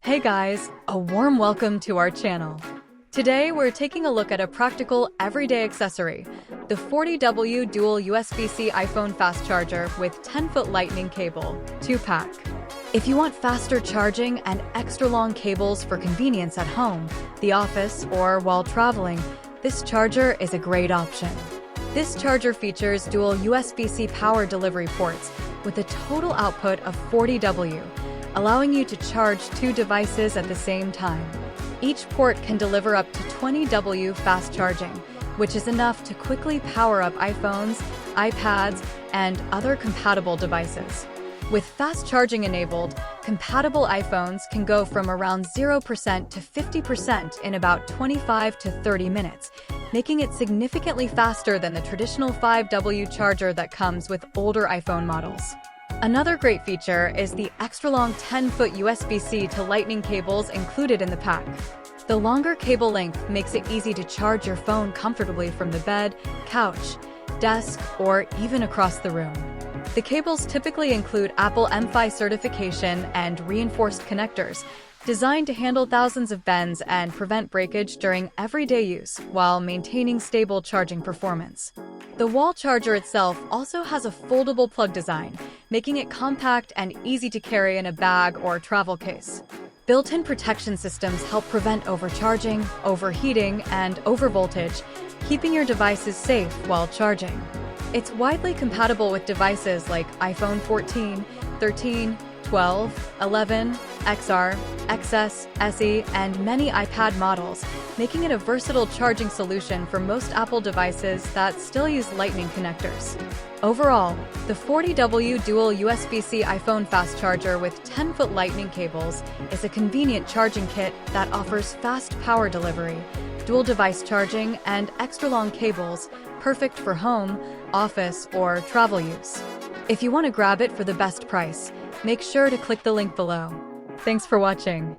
Hey guys, a warm welcome to our channel. Today we're taking a look at a practical, everyday accessory, the 40W dual USB-C iPhone fast charger with 10-foot lightning cable, 2-pack. If you want faster charging and extra long cables for convenience at home, the office, or while traveling, this charger is a great option. This charger features dual USB-C power delivery ports with a total output of 40W, allowing you to charge 2 devices at the same time. Each port can deliver up to 20W fast charging, which is enough to quickly power up iPhones, iPads, and other compatible devices. With fast charging enabled, compatible iPhones can go from around 0% to 50% in about 25 to 30 minutes, making it significantly faster than the traditional 5W charger that comes with older iPhone models. Another great feature is the extra-long 10-foot USB-C to Lightning cables included in the pack. The longer cable length makes it easy to charge your phone comfortably from the bed, couch, desk, or even across the room. The cables typically include Apple MFi certification and reinforced connectors, designed to handle thousands of bends and prevent breakage during everyday use while maintaining stable charging performance. The wall charger itself also has a foldable plug design, making it compact and easy to carry in a bag or travel case. Built-in protection systems help prevent overcharging, overheating, and overvoltage, keeping your devices safe while charging. It's widely compatible with devices like iPhone 14, 13, 12, 11, XR, XS, SE, and many iPad models, making it a versatile charging solution for most Apple devices that still use Lightning connectors. Overall, the 40W dual USB-C iPhone fast charger with 10-foot Lightning cables is a convenient charging kit that offers fast power delivery, dual device charging, and extra-long cables, perfect for home, office, or travel use. If you want to grab it for the best price, make sure to click the link below. Thanks for watching.